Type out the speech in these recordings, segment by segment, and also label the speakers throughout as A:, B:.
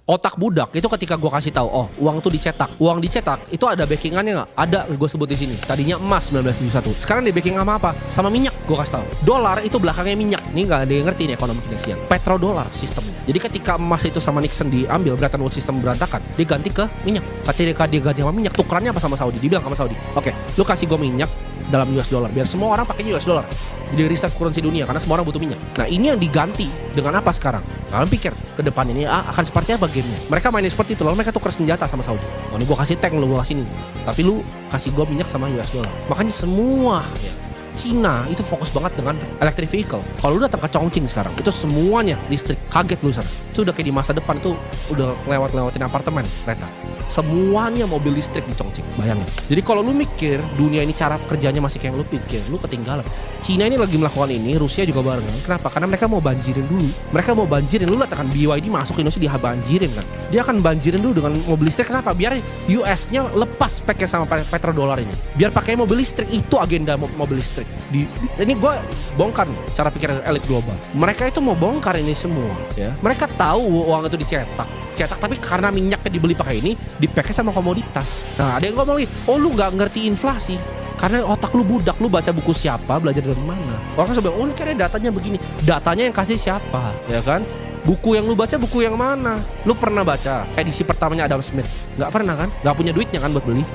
A: Otak budak itu ketika gue kasih tahu, oh uang tuh dicetak. Uang dicetak itu ada backingannya nggak? Ada, gue sebut di sini. Tadinya emas 1971. Sekarang di backing sama apa? Sama minyak. Gue kasih tahu. Dolar itu belakangnya minyak. Ini nggak ada yang ngerti nih ekonomi Keynesian. Petrodolar sistemnya. Jadi ketika emas itu sama Nixon diambil, Bretton Woods sistem berantakan. Dia ganti ke minyak. Ketika dia ganti sama minyak, tukerannya apa sama Saudi? Dibilang sama Saudi, oke, lu kasih gue minyak dalam US dollar biar semua orang pakai US dollar. Jadi reserve currency dunia karena semua orang butuh minyak. Nah ini yang diganti dengan apa sekarang? Kalian pikir ke depan ini akan seperti apa gamenya? Mereka main seperti itu, lalu mereka tuker senjata sama Saudi. Oh ini gue kasih tank, lu gue kasih ini. Tapi lu kasih gue minyak sama US dollar. Makanya semua Cina itu fokus banget dengan electric vehicle. Kalau lu datang ke Chongqing sekarang, itu semuanya listrik. Kaget lu sana. Itu udah kayak di masa depan tuh udah lewatin apartemen, kereta. Semuanya mobil listrik di Chongqing, bayangin. Jadi kalau lu mikir dunia ini cara kerjanya masih kayak lu pikir, lu ketinggalan. Cina ini lagi melakukan ini, Rusia juga barengan. Kenapa? Karena mereka mau banjirin dulu. Mereka mau banjirin, lu lihat kan BYD masuk ke Indonesia dia banjirin kan. Dia akan banjirin dulu dengan mobil listrik. Kenapa? Biar US-nya lepas speknya sama petrodolar ini. Biar pakai mobil listrik, itu agenda mobil listrik. Ini gue bongkar nih cara pikir elit global. Mereka itu mau bongkar ini semua ya. Mereka tahu uang itu dicetak tapi karena minyaknya dibeli pakai ini dipakai sama komoditas. Nah ada yang ngomong lagi, oh lu nggak ngerti inflasi karena otak lu budak, lu baca buku siapa, belajar dari mana. Orang kan bilang, oh ini kayaknya datanya begini. Datanya yang kasih siapa, ya kan? Buku yang lu baca, buku yang mana? Lu pernah baca edisi pertamanya Adam Smith? Nggak pernah kan? Nggak punya duitnya kan buat beli?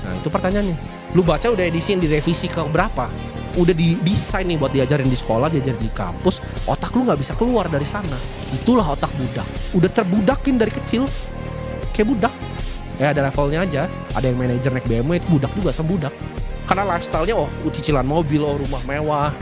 A: Nah itu pertanyaannya. Lu baca udah edisi yang direvisi ke berapa? Udah didesain nih buat diajarin di sekolah, diajarin di kampus. Otak lu nggak bisa keluar dari sana. Itulah otak budak. Udah terbudakin dari kecil, kayak budak. Ya ada levelnya aja. Ada yang manajer naik BMW itu budak juga sama budak. Karena lifestyle-nya oh cicilan mobil, oh rumah mewah.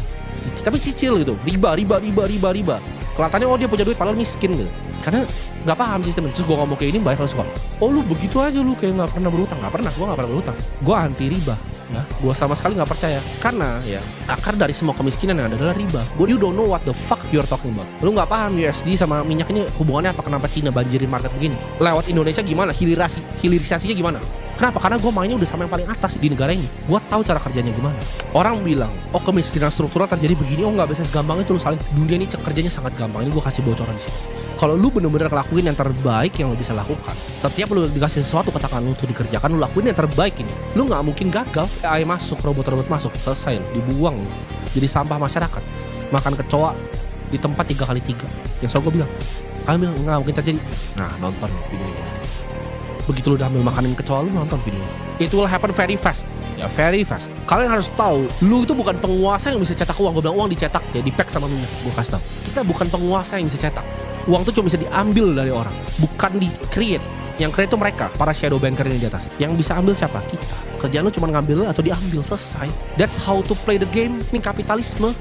A: Tapi cicil gitu, riba. Kelihatannya oh dia punya duit padahal miskin gitu. Karena nggak paham sistem. Terus gue ngomong kayak ini banyak orang suka, oh lu begitu aja lu kayak nggak pernah berutang. Nggak pernah, gue nggak pernah berutang. Gue anti riba. Ya, gue sama sekali nggak percaya karena ya akar dari semua kemiskinan yang ada adalah riba. You don't know what the fuck you're talking about. Lu nggak paham USD sama minyak ini hubungannya apa, kenapa Cina banjirin market begini. Lewat Indonesia gimana, hilirisasinya gimana? Kenapa? Karena gue mainnya udah sama yang paling atas di negara ini. Gue tahu cara kerjanya gimana. Orang bilang, oh kemiskinan struktural terjadi begini, oh nggak bisa segampang itu lu salin. Dunia ini kerjanya sangat gampang. Ini gue kasih bocoran di sini. Kalau lu bener-bener ngelakuin yang terbaik yang lu bisa lakukan, setiap lu dikasih sesuatu katakan lu tuh dikerjakan, lu lakuin yang terbaik ini, lu nggak mungkin gagal. AI masuk, robot-robot masuk, selesai, dibuang jadi sampah masyarakat. Makan kecoa di tempat 3x3. Yang so gue bilang, kalian bilang nggak mungkin terjadi. Nah nonton video ini. Begitu lu udah ambil makanin kecoa, lu nonton video ini. It will happen very fast. Ya very fast. Kalian harus tahu, lu itu bukan penguasa yang bisa cetak uang. Gue bilang uang dicetak ya, di pack sama minyak. Gue kasih tahu, kita bukan penguasa yang bisa cetak. Uang itu cuma bisa diambil dari orang, bukan di-create. Yang create itu mereka, para shadow banker ini di atas. Yang bisa ambil siapa? Kita. Kerjaan lu cuma ngambil atau diambil, selesai. That's how to play the game. Ini kapitalisme.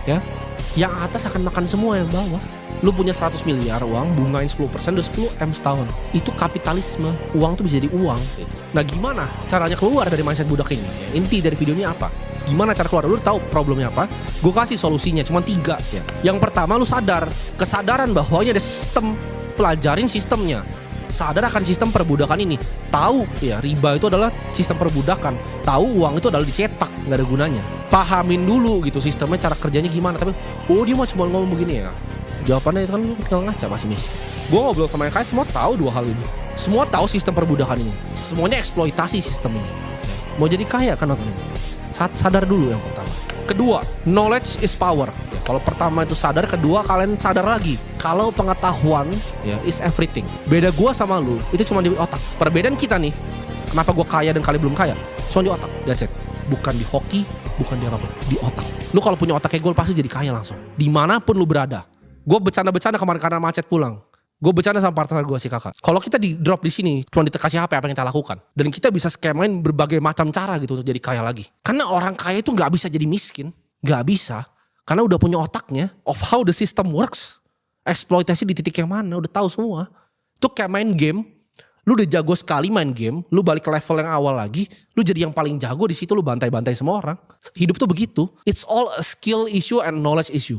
A: Ya. Yang atas akan makan semua yang bawah. Lu punya 100 miliar uang, bungain 10%, udah 10 M setahun. Itu kapitalisme. Uang tuh bisa jadi uang. Nah gimana caranya keluar dari mindset budak ini? Ya, inti dari video ini apa? Gimana cara keluar? Lu tahu problemnya apa? Gue kasih solusinya, cuma 3 ya. Yang pertama lu sadar. Kesadaran bahwa ini ada sistem. Pelajarin sistemnya. Sadar akan sistem perbudakan ini. Tahu ya riba itu adalah sistem perbudakan. Tahu uang itu adalah dicetak, nggak ada gunanya. Pahamin dulu gitu sistemnya, cara kerjanya gimana. Tapi oh dia mah cuma ngomong begini ya. Jawabannya itu kan lu tinggal ngaca masih miskin. Gue ngobrol sama yang kaya semua tahu 2 hal ini. Semua tahu sistem perbudakan ini. Semuanya eksploitasi sistem ini. Mau jadi kaya kan nonton ini. Sadar dulu yang pertama. Kedua, knowledge is power. Ya, kalau pertama itu sadar, kedua kalian sadar lagi. Kalau pengetahuan ya is everything. Beda gua sama lu itu cuma di otak. Perbedaan kita nih, kenapa gua kaya dan kalian belum kaya? Cuma di otak. That's it. Bukan di hoki, bukan di apa-apa, di otak. Lu kalau punya otak kayak gue pasti jadi kaya langsung. Dimanapun lu berada. Gue bercanda-bercanda kemarin karena macet pulang. Gue bercanda sama partner gue si kakak. Kalau kita di drop di sini, cuma dikasih HP apa yang kita lakukan, dan kita bisa skemain berbagai macam cara gitu untuk jadi kaya lagi. Karena orang kaya itu nggak bisa jadi miskin, nggak bisa. Karena udah punya otaknya of how the system works. Eksploitasi di titik yang mana, udah tahu semua. Itu kayak main game. Lu udah jago sekali main game, lu balik ke level yang awal lagi, lu jadi yang paling jago di situ, lu bantai-bantai semua orang. Hidup tuh begitu. It's all a skill issue and knowledge issue.